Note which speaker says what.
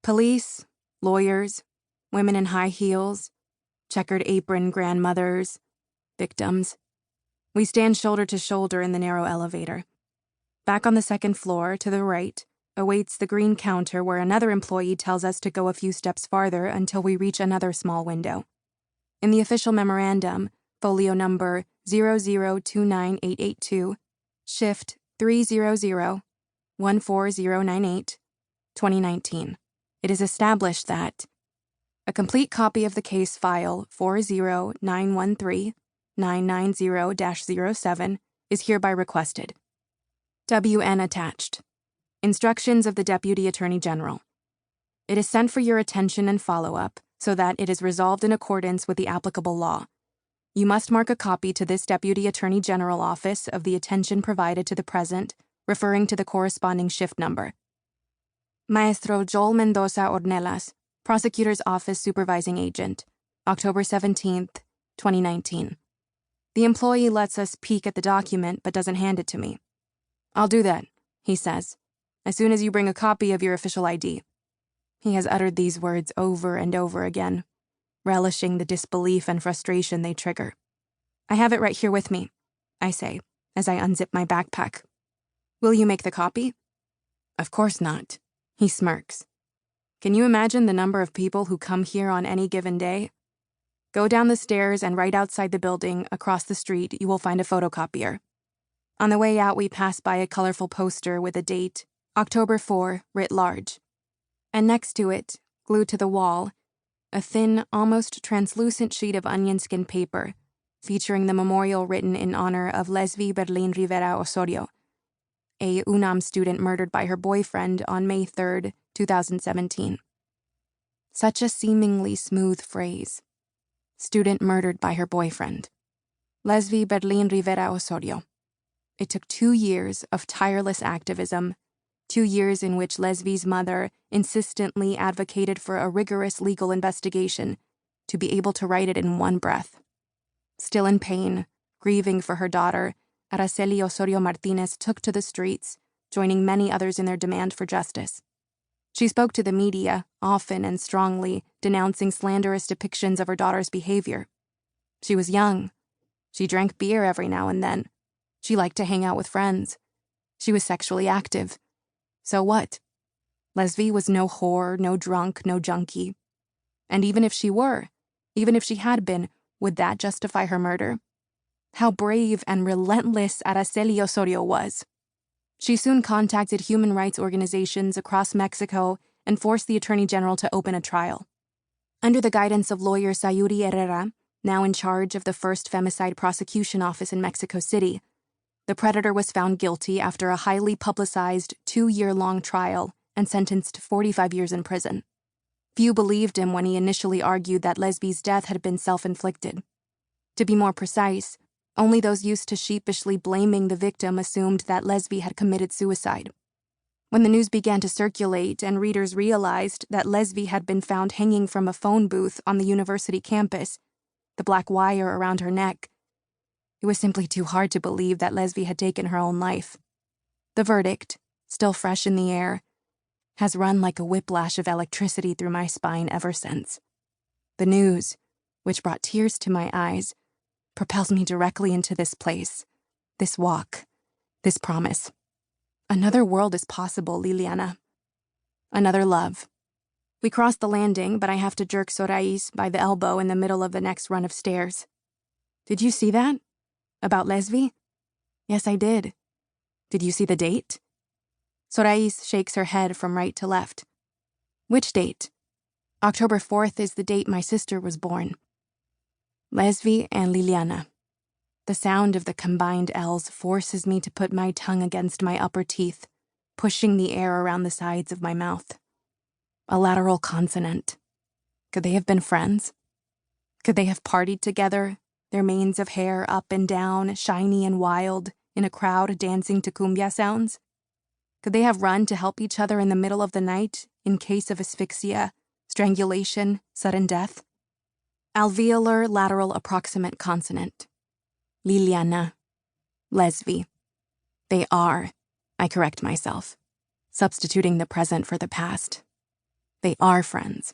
Speaker 1: Police, lawyers, women in high heels, checkered apron grandmothers, victims. We stand shoulder to shoulder in the narrow elevator. Back on the second floor, to the right, awaits the green counter where another employee tells us to go a few steps farther until we reach another small window. In the official memorandum, folio number 0029882, shift 300-14098, 2019, it is established that a complete copy of the case file 40913-990-07 is hereby requested. WN attached. Instructions of the Deputy Attorney General. It is sent for your attention and follow-up so that it is resolved in accordance with the applicable law. You must mark a copy to this Deputy Attorney General office of the attention provided to the present, referring to the corresponding shift number. Maestro Joel Mendoza Ornelas, Prosecutor's Office Supervising Agent, October 17th, 2019. The employee lets us peek at the document but doesn't hand it to me. I'll do that, he says, as soon as you bring a copy of your official ID. He has uttered these words over and over again, relishing the disbelief and frustration they trigger. I have it right here with me, I say, as I unzip my backpack. Will you make the copy? Of course not, he smirks. Can you imagine the number of people who come here on any given day? Go down the stairs and right outside the building, across the street, you will find a photocopier. On the way out, we pass by a colorful poster with a date, October 4, writ large. And next to it, glued to the wall, a thin, almost translucent sheet of onion skin paper, featuring the memorial written in honor of Lesvi Berlin Rivera Osorio, a UNAM student murdered by her boyfriend on May 3, 2017. Such a seemingly smooth phrase. Student murdered by her boyfriend. Lesvi Berlin Rivera Osorio. It took 2 years of tireless activism, 2 years in which Lesvi's mother insistently advocated for a rigorous legal investigation to be able to write it in one breath. Still in pain, grieving for her daughter, Araceli Osorio Martinez took to the streets, joining many others in their demand for justice. She spoke to the media, often and strongly, denouncing slanderous depictions of her daughter's behavior. She was young. She drank beer every now and then. She liked to hang out with friends. She was sexually active. So what? Lesvi was no whore, no drunk, no junkie. And even if she were, even if she had been, would that justify her murder? How brave and relentless Araceli Osorio was. She soon contacted human rights organizations across Mexico and forced the Attorney General to open a trial. Under the guidance of lawyer Sayuri Herrera, now in charge of the first femicide prosecution office in Mexico City, the predator was found guilty after a highly publicized 2-year-long trial and sentenced to 45 years in prison. Few believed him when he initially argued that Lesbi's death had been self-inflicted. To be more precise, only those used to sheepishly blaming the victim assumed that Lesbi had committed suicide. When the news began to circulate and readers realized that Lesbi had been found hanging from a phone booth on the university campus, the black wire around her neck, it was simply too hard to believe that Lesbi had taken her own life. The verdict, still fresh in the air, has run like a whiplash of electricity through my spine ever since. The news, which brought tears to my eyes, propels me directly into this place, this walk, this promise. Another world is possible, Liliana. Another love. We cross the landing, but I have to jerk Sorais by the elbow in the middle of the next run of stairs. Did you see that? About Lesbi? Yes, I did. Did you see the date? Sorais shakes her head from right to left. Which date? October 4th is the date my sister was born. Lesbi and Liliana. The sound of the combined L's forces me to put my tongue against my upper teeth, pushing the air around the sides of my mouth. A lateral consonant. Could they have been friends? Could they have partied together, their manes of hair up and down, shiny and wild, in a crowd dancing to cumbia sounds? Could they have run to help each other in the middle of the night in case of asphyxia, strangulation, sudden death? Alveolar lateral approximant consonant. Liliana. Lesbi. They are, I correct myself, substituting the present for the past. They are friends.